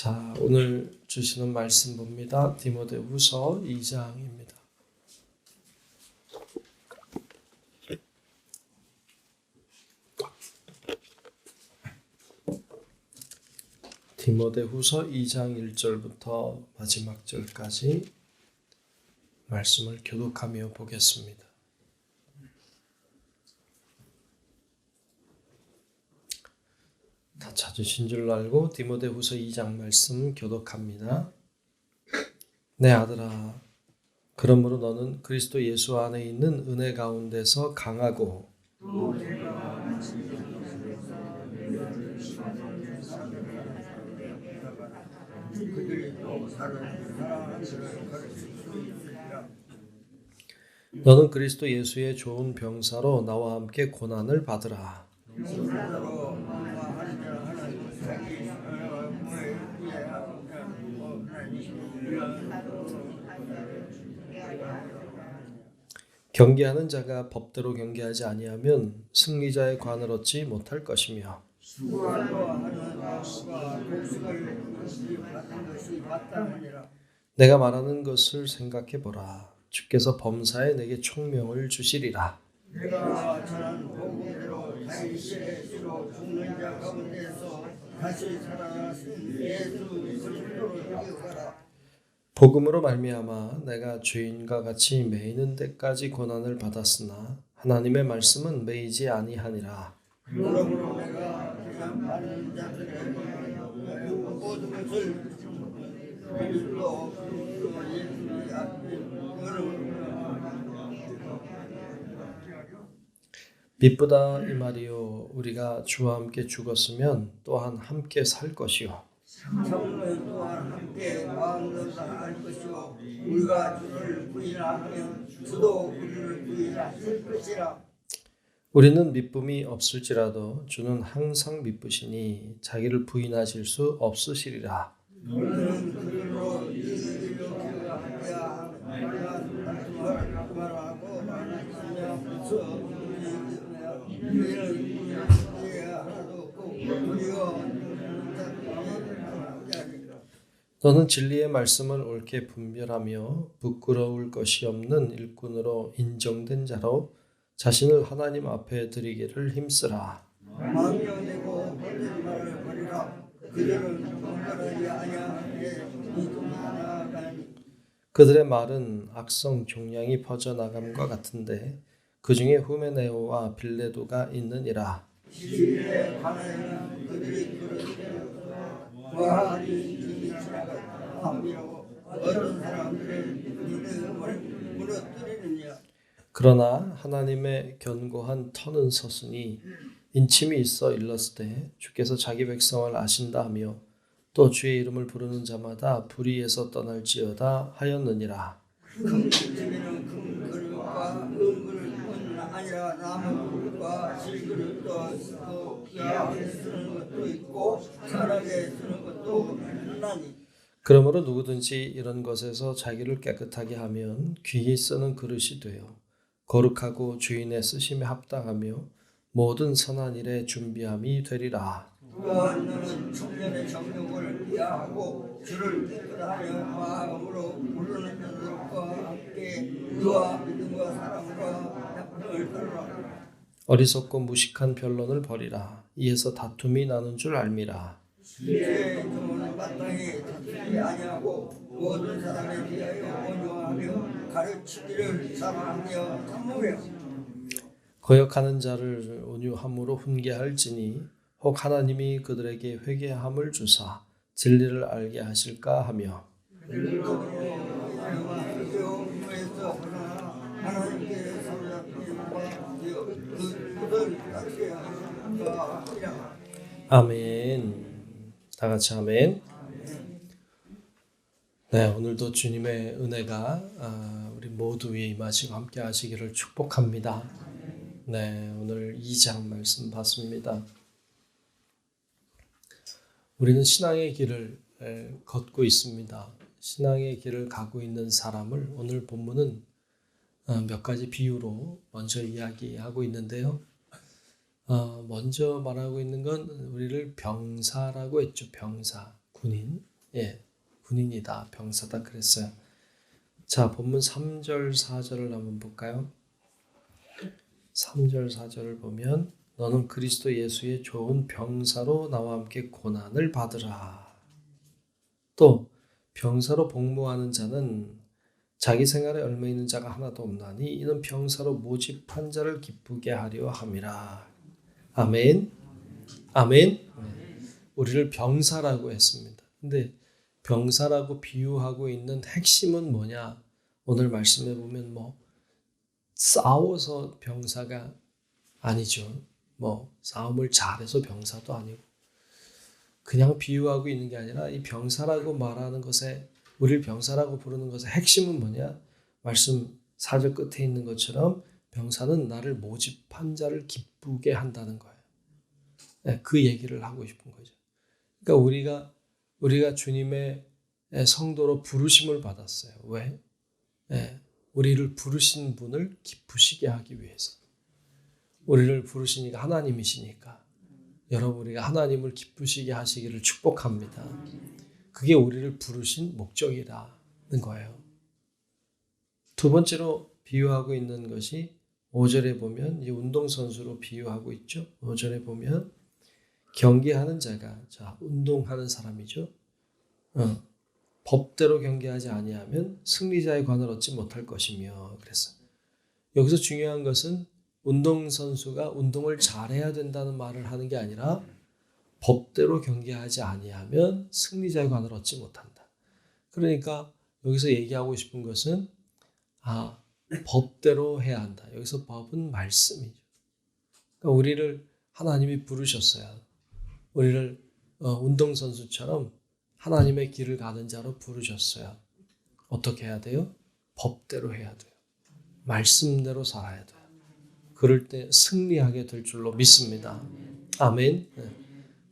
자, 오늘 주시는 말씀 봅니다. 디모데후서 2장입니다. 디모데후서 2장 1절부터 마지막 절까지 말씀을 교독하며 보겠습니다. 다 찾으신 줄 알고 디모데후서 2장 말씀 교독합니다. 내 아들아, 그러므로 너는 그리스도 예수 안에 있는 은혜 가운데서 강하고 너는 그리스도 예수의 좋은 병사로 나와 함께 고난을 받으라. 경계하는 자가 법대로 경계하지 아니하면 승리자의 관을 얻지 못할 것이며 내가 말하는 것을 생각해 보라. 주께서 범사에 내게 총명을 주시리라. 내가 전한 복음대로 다윗의 수로 죽는 자 가운데서 다시 살아나신 예수 그리스도를 기억하라. 복음으로 말미암아 내가 죄인과 같이 매이는 데까지 고난을 받았으나 하나님의 말씀은 매이지 아니하니라. 그러므로 내가 그냥 받는 자들의 모든 것을 그리스도 예수의 앞에 미쁘다 이 말이요, 우리가 주와 함께 죽었으면 또한 함께 살 것이요 참으로 또한 함께 마음도 다할 것이요 우리가 주를 부인하면 주도 우리를 부인하실 것이라. 우리는 미쁨이 없을지라도 주는 항상 미쁘시니 자기를 부인하실 수 없으시리라. 너는 그들로 이르기로 하야 말하고 말하시며 그래서 우리는 하나도 없고 우리가 너는 진리의 말씀을 옳게 분별하며 부끄러울 것이 없는 일꾼으로 인정된 자로 자신을 하나님 앞에 드리기를 힘쓰라. 망령되고 헛된 말을 버리라. 그들은 건강하지 아니하게 나아가니 그들의 말은 악성 종양이 퍼져나감과 같은데 그 중에 후메네오와 빌레도가 있느니라. 진리에 관하여는 그들이 과하니 이미 지나가 함이라고 어떤 사람들의 믿음을 무너뜨리느냐. 그러나 하나님의 견고한 터는 섰으니 인침이 있어 일렀을 때 주께서 자기 백성을 아신다 하며 또 주의 이름을 부르는 자마다 불의에서 떠날지어다 하였느니라. 큰 그릇은 큰 그릇과 그릇뿐 아니라 남은 그릇과 실그릇도 있고 귀하게 쓰는 것도 있고 선하게 쓰는 것도 있나니 그러므로 누구든지 이런 것에서 자기를 깨끗하게 하면 귀히 쓰는 그릇이 되어 거룩하고 주인의 쓰심에 합당하며 모든 선한 일에 준비함이 되리라. 또한 너는 청년의 정욕을 피하고 주를 깨끗하며 마음으로 부르는 자들과 함께 의와 믿음과 사랑과 협력을 따르라. 어리석고 무식한 변론을 버리라. 이에서 다툼이 나는 줄 알미라. 주의 종은 마땅히 다투지 아니하고 모든 사람에 대하여 온유하며 가르치기를 사랑하며 참으며 거역하는 자를 온유함으로 훈계할지니 혹 하나님이 그들에게 회개함을 주사 진리를 알게 하실까 하며 하나님께 아멘. 다 같이 아멘. 네, 오늘도 주님의 은혜가 우리 모두 위에 임하시고 함께 하시기를 축복합니다. 네, 오늘 2장 말씀 봤습니다. 우리는 신앙의 길을 걷고 있습니다. 신앙의 길을 가고 있는 사람을 오늘 본문은 몇 가지 비유로 먼저 이야기하고 있는데요. 먼저 말하고 있는 건 우리를 병사라고 했죠. 병사, 군인. 군인이다, 병사다 그랬어요. 자, 본문 3절 4절을 한번 볼까요? 3절 4절을 보면 너는 그리스도 예수의 좋은 병사로 나와 함께 고난을 받으라. 또 병사로 복무하는 자는 자기 생활에 얽매 있는 자가 하나도 없나니 이는 병사로 모집한 자를 기쁘게 하려 함이라. 아멘. 아멘. 우리를 병사라고 했습니다. 근데 병사라고 비유하고 있는 핵심은 뭐냐? 오늘 말씀해 보면 싸워서 병사가 아니죠. 싸움을 잘해서 병사도 아니고 그냥 비유하고 있는 게 아니라 이 병사라고 말하는 것에 우리를 병사라고 부르는 것의 핵심은 뭐냐? 말씀 4절 끝에 있는 것처럼 병사는 나를 모집한 자를 기쁘게 한다는 거예요. 그 얘기를 하고 싶은 거죠. 그러니까 우리가 주님의 성도로 부르심을 받았어요. 왜? 우리를 부르신 분을 기쁘시게 하기 위해서. 우리를 부르시니까 하나님이시니까 여러분 우리가 하나님을 기쁘시게 하시기를 축복합니다. 그게 우리를 부르신 목적이라는 거예요. 두 번째로 비유하고 있는 것이 5절에 보면 이 운동선수로 비유하고 있죠. 5절에 보면 경기하는 자가 운동하는 사람이죠. 법대로 경기하지 아니하면 승리자의 관을 얻지 못할 것이며 그랬어요. 여기서 중요한 것은 운동선수가 운동을 잘해야 된다는 말을 하는 게 아니라 법대로 경기하지 아니하면 승리자의 관을 얻지 못한다. 그러니까 여기서 얘기하고 싶은 것은 법대로 해야 한다. 여기서 법은 말씀이죠. 그러니까 우리를 하나님이 부르셨어요. 우리를 운동선수처럼 하나님의 길을 가는 자로 부르셨어요. 어떻게 해야 돼요? 법대로 해야 돼요. 말씀대로 살아야 돼요. 그럴 때 승리하게 될 줄로 믿습니다. 아멘.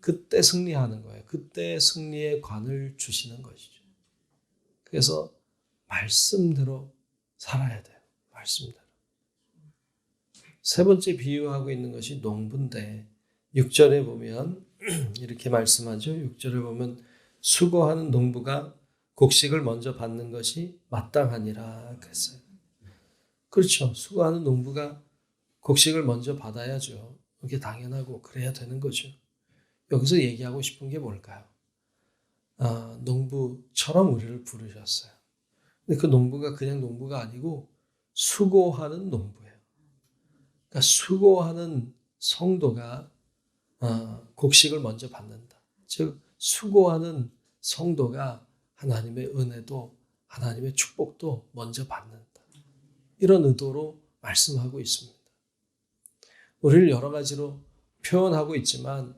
그때 승리하는 거예요. 그때 승리의 관을 주시는 것이죠. 그래서 말씀대로 살아야 돼요. 말씀대로. 세 번째 비유하고 있는 것이 농부인데 6절에 보면 이렇게 말씀하죠. 6절에 보면 수고하는 농부가 곡식을 먼저 받는 것이 마땅하니라 그랬어요. 그렇죠. 수고하는 농부가 곡식을 먼저 받아야죠. 그게 당연하고 그래야 되는 거죠. 여기서 얘기하고 싶은 게 뭘까요? 농부처럼 우리를 부르셨어요. 근데 그 농부가 그냥 농부가 아니고 수고하는 농부예요. 그러니까 수고하는 성도가 곡식을 먼저 받는다. 즉 수고하는 성도가 하나님의 은혜도 하나님의 축복도 먼저 받는다. 이런 의도로 말씀하고 있습니다. 우리를 여러 가지로 표현하고 있지만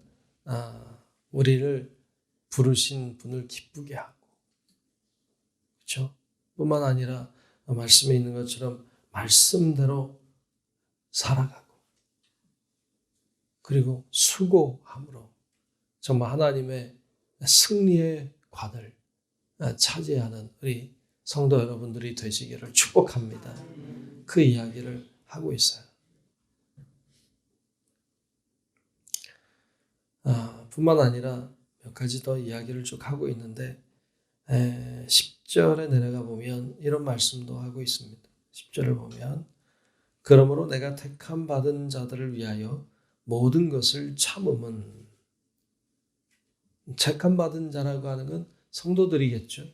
우리를 부르신 분을 기쁘게 하고 그렇죠? 뿐만 아니라 말씀에 있는 것처럼 말씀대로 살아가고 그리고 수고함으로 정말 하나님의 승리의 관을 차지하는 우리 성도 여러분들이 되시기를 축복합니다. 그 이야기를 하고 있어요. 뿐만 아니라 몇 가지 더 이야기를 쭉 하고 있는데 10절에 내려가 보면 이런 말씀도 하고 있습니다. 10절을 보면 그러므로 내가 택함 받은 자들을 위하여 모든 것을 참음은 택함 받은 자라고 하는 건 성도들이겠죠.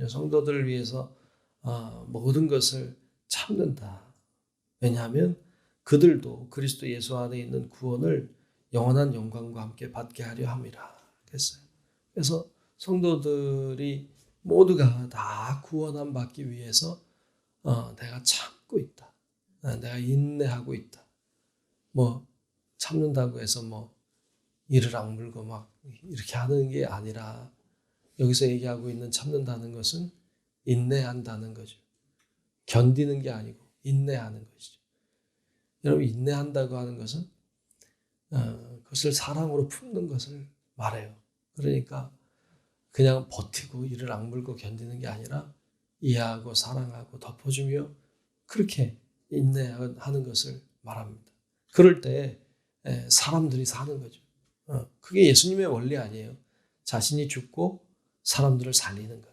성도들을 위해서 모든 것을 참는다. 왜냐하면 그들도 그리스도 예수 안에 있는 구원을 영원한 영광과 함께 받게 하려 함이라 그랬어요. 그래서 성도들이 모두가 다 구원함 받기 위해서 내가 참고 있다. 내가 인내하고 있다. 참는다고 해서 이를 악물고 막 이렇게 하는 게 아니라 여기서 얘기하고 있는 참는다는 것은 인내한다는 거죠. 견디는 게 아니고 인내하는 것이죠. 여러분 인내한다고 하는 것은 그것을 사랑으로 품는 것을 말해요. 그러니까 그냥 버티고 이를 악물고 견디는 게 아니라 이해하고 사랑하고 덮어주며 그렇게 인내하는 것을 말합니다. 그럴 때 사람들이 사는 거죠. 그게 예수님의 원리 아니에요. 자신이 죽고 사람들을 살리는 것.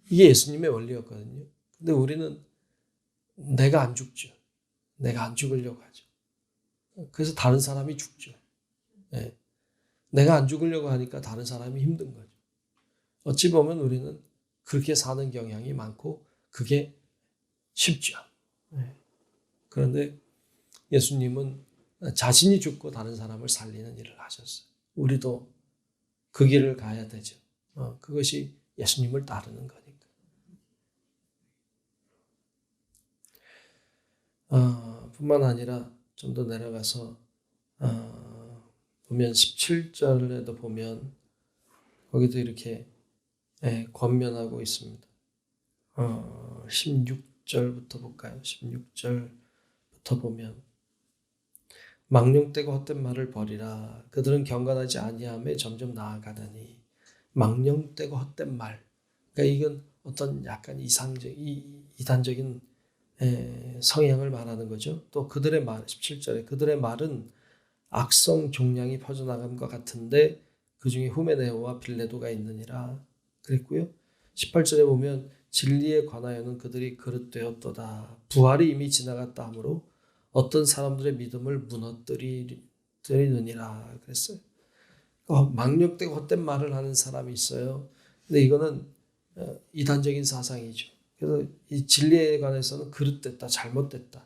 이게 예수님의 원리였거든요. 근데 우리는 내가 안 죽죠. 내가 안 죽으려고 하죠. 그래서 다른 사람이 죽죠. 예. 내가 안 죽으려고 하니까 다른 사람이 힘든 거죠. 어찌 보면 우리는 그렇게 사는 경향이 많고 그게 쉽죠. 예. 그런데 예수님은 자신이 죽고 다른 사람을 살리는 일을 하셨어요. 우리도 그 길을 가야 되죠. 그것이 예수님을 따르는 거니까. 뿐만 아니라 좀 더 내려가서 보면 17절에도 보면 거기도 이렇게 권면하고 있습니다. 16절부터 볼까요? 16절부터 보면 망령되고 헛된 말을 버리라. 그들은 경건하지 아니함에 점점 나아가느니. 망령되고 헛된 말. 그러니까 이건 어떤 약간 이단적인 성향을 말하는 거죠. 또 그들의 말, 17절에 그들의 말은 악성 종량이 퍼져나감과 같은데 그 중에 후메네오와 빌레도가 있느니라 그랬고요. 18절에 보면 진리에 관하여는 그들이 그릇되었도다. 부활이 이미 지나갔다 하므로 어떤 사람들의 믿음을 무너뜨리느니라 그랬어요. 망령되고 헛된 말을 하는 사람이 있어요. 근데 이거는 이단적인 사상이죠. 그래서 이 진리에 관해서는 그릇됐다, 잘못됐다.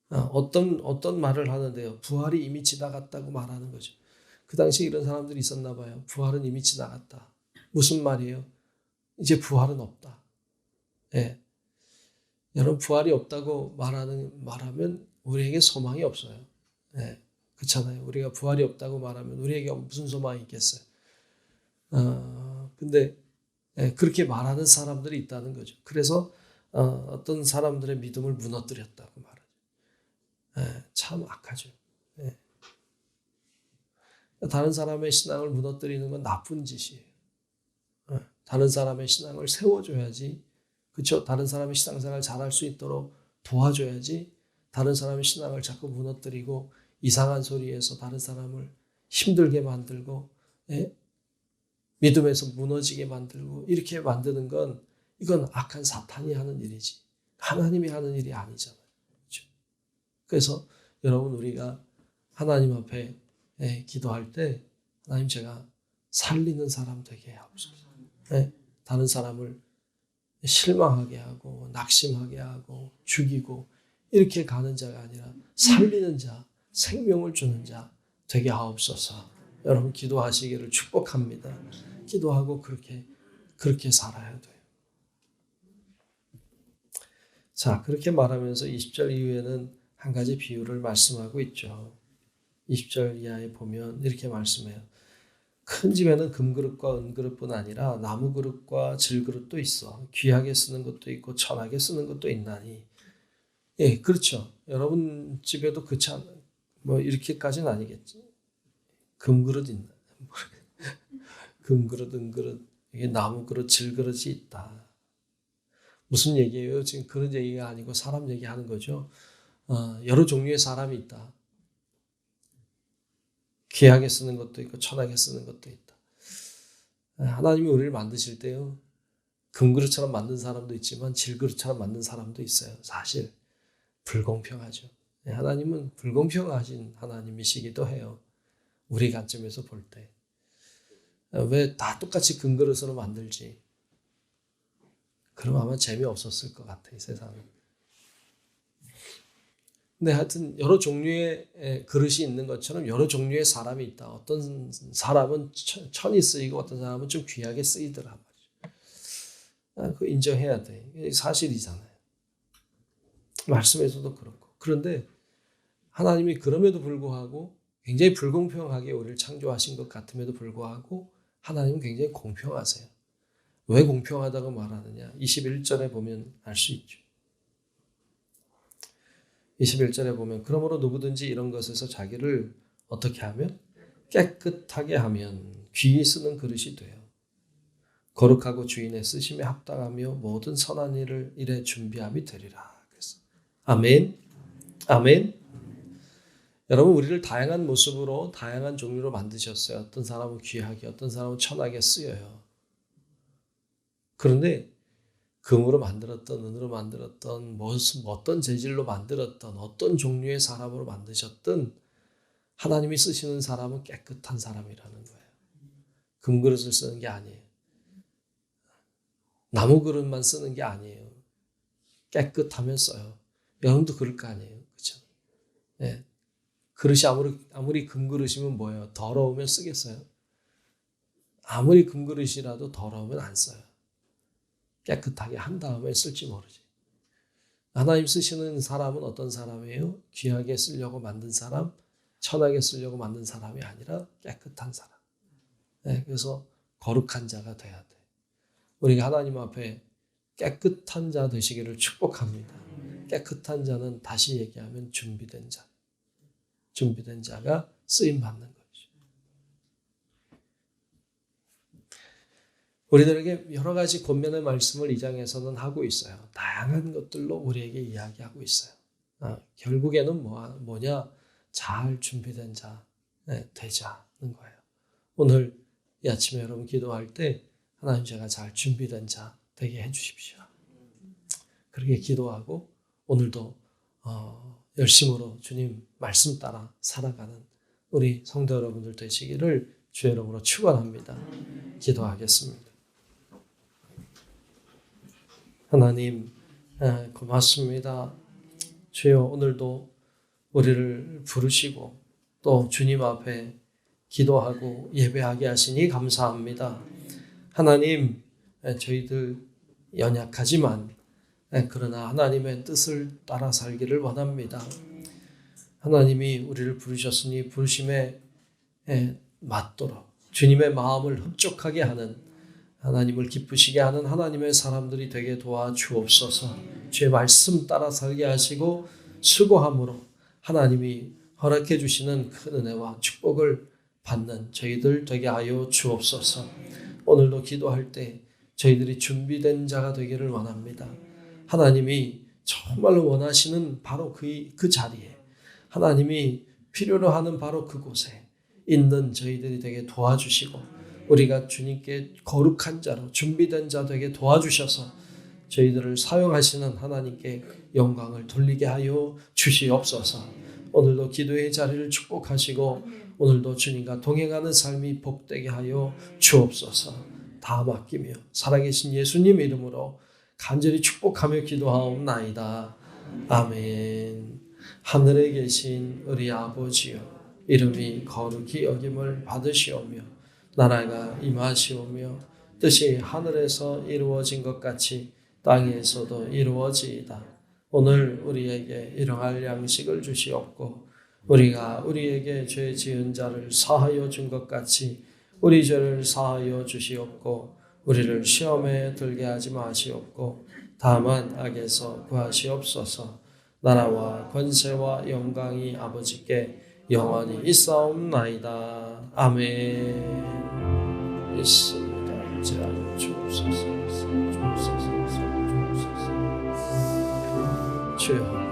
어떤 말을 하는데요. 부활이 이미 지나갔다고 말하는 거죠. 그 당시에 이런 사람들이 있었나 봐요. 부활은 이미 지나갔다. 무슨 말이에요? 이제 부활은 없다. 예. 여러분 부활이 없다고 말하면 우리에게 소망이 없어요. 예. 그렇잖아요. 우리가 부활이 없다고 말하면 우리에게 무슨 소망이 있겠어요. 근데 그렇게 말하는 사람들이 있다는 거죠. 그래서 어떤 사람들의 믿음을 무너뜨렸다고 말하죠. 참 악하죠. 다른 사람의 신앙을 무너뜨리는 건 나쁜 짓이에요. 다른 사람의 신앙을 세워줘야지. 그렇죠? 다른 사람의 신앙생활 잘할 수 있도록 도와줘야지. 다른 사람의 신앙을 자꾸 무너뜨리고 이상한 소리에서 다른 사람을 힘들게 만들고 믿음에서 무너지게 만들고 이렇게 만드는 건 이건 악한 사탄이 하는 일이지 하나님이 하는 일이 아니잖아요. 그렇죠? 그래서 여러분 우리가 하나님 앞에 기도할 때 하나님 제가 살리는 사람 되게 하옵소서. 다른 사람을 실망하게 하고 낙심하게 하고 죽이고 이렇게 가는 자가 아니라 살리는 자, 생명을 주는 자 되게 하옵소서. 여러분 기도하시기를 축복합니다. 기도하고 그렇게 살아야 돼요. 자, 그렇게 말하면서 20절 이후에는 한 가지 비유를 말씀하고 있죠. 20절 이하에 보면 이렇게 말씀해요. 큰 집에는 금그릇과 은그릇뿐 아니라 나무그릇과 질그릇도 있어. 귀하게 쓰는 것도 있고 천하게 쓰는 것도 있나니. 예, 그렇죠. 여러분 집에도 그렇지 뭐 이렇게까지는 아니겠지. 금그릇 있나? 금그릇, 은그릇, 이게 나무그릇, 질그릇이 있다. 무슨 얘기예요? 지금 그런 얘기가 아니고 사람 얘기하는 거죠. 여러 종류의 사람이 있다. 귀하게 쓰는 것도 있고 천하게 쓰는 것도 있다. 하나님이 우리를 만드실 때요. 금그릇처럼 만든 사람도 있지만 질그릇처럼 만든 사람도 있어요. 사실 불공평하죠. 하나님은 불공평하신 하나님이시기도 해요. 우리 관점에서 볼 때. 왜 다 똑같이 금그릇으로 만들지? 그럼 아마 재미없었을 것 같아요. 세상은. 근데 하여튼 여러 종류의 그릇이 있는 것처럼 여러 종류의 사람이 있다. 어떤 사람은 천이 쓰이고 어떤 사람은 좀 귀하게 쓰이더라 말이죠. 그거 인정해야 돼. 이게 사실이잖아요. 말씀에서도 그렇고. 그런데 하나님이 그럼에도 불구하고 굉장히 불공평하게 우리를 창조하신 것 같음에도 불구하고 하나님은 굉장히 공평하세요. 왜 공평하다고 말하느냐? 21절에 보면 알 수 있죠. 21절에 보면 그러므로 누구든지 이런 것에서 자기를 어떻게 하면? 깨끗하게 하면 귀히 쓰는 그릇이 돼요. 거룩하고 주인의 쓰심에 합당하며 모든 선한 일에 준비함이 되리라. 그래서 아멘. 아멘. 여러분 우리를 다양한 모습으로 다양한 종류로 만드셨어요. 어떤 사람은 귀하게, 어떤 사람은 천하게 쓰여요. 그런데 금으로 만들었던, 은으로 만들었던, 어떤 재질로 만들었던, 어떤 종류의 사람으로 만드셨든 하나님이 쓰시는 사람은 깨끗한 사람이라는 거예요. 금그릇을 쓰는 게 아니에요. 나무 그릇만 쓰는 게 아니에요. 깨끗하면 써요. 여러분도 그럴 거 아니에요. 그렇죠? 네. 그릇이 아무리 금그릇이면 뭐예요? 더러우면 쓰겠어요? 아무리 금그릇이라도 더러우면 안 써요. 깨끗하게 한 다음에 쓸지 모르지. 하나님 쓰시는 사람은 어떤 사람이에요? 귀하게 쓰려고 만든 사람, 천하게 쓰려고 만든 사람이 아니라 깨끗한 사람. 네, 그래서 거룩한 자가 돼야 돼. 우리가 하나님 앞에 깨끗한 자 되시기를 축복합니다. 깨끗한 자는 다시 얘기하면 준비된 자. 준비된 자가 쓰임 받는 거죠. 우리들에게 여러 가지 권면의 말씀을 이 장에서는 하고 있어요. 다양한 것들로 우리에게 이야기하고 있어요. 결국에는 뭐냐? 잘 준비된 자 되자는 거예요. 오늘 이 아침에 여러분 기도할 때 하나님 제가 잘 준비된 자 되게 해주십시오. 그렇게 기도하고 오늘도 열심으로 주님 말씀 따라 살아가는 우리 성도 여러분들 되시기를 주의 이름으로 축원합니다. 기도하겠습니다. 하나님 고맙습니다. 주여 오늘도 우리를 부르시고 또 주님 앞에 기도하고 예배하게 하시니 감사합니다. 하나님 저희들 연약하지만 그러나 하나님의 뜻을 따라 살기를 원합니다. 하나님이 우리를 부르셨으니 부르심에 맞도록 주님의 마음을 흡족하게 하는 하나님을 기쁘시게 하는 하나님의 사람들이 되게 도와주옵소서. 주의 말씀 따라 살게 하시고 수고함으로 하나님이 허락해 주시는 큰 은혜와 축복을 받는 저희들 되게 하여 주옵소서. 오늘도 기도할 때 저희들이 준비된 자가 되기를 원합니다. 하나님이 정말로 원하시는 바로 그 자리에 하나님이 필요로 하는 바로 그곳에 있는 저희들이 되게 도와주시고 우리가 주님께 거룩한 자로 준비된 자 되게 도와주셔서 저희들을 사용하시는 하나님께 영광을 돌리게 하여 주시옵소서. 오늘도 기도의 자리를 축복하시고 오늘도 주님과 동행하는 삶이 복되게 하여 주옵소서. 다 맡기며 살아계신 예수님 이름으로 간절히 축복하며 기도하옵나이다. 아멘. 하늘에 계신 우리 아버지여, 이름이 거룩히 여김을 받으시오며 나라가 임하시오며 뜻이 하늘에서 이루어진 것 같이 땅에서도 이루어지이다. 오늘 우리에게 일용할 양식을 주시옵고 우리가 우리에게 죄 지은 자를 사하여 준 것 같이 우리 죄를 사하여 주시옵고 우리를 시험에 들게 하지 마시옵고 다만 악에서 구하시옵소서. 나라와 권세와 영광이 아버지께 영원히 있사옵나이다. 아멘. 있습니다. 제한 주옵소서. 주여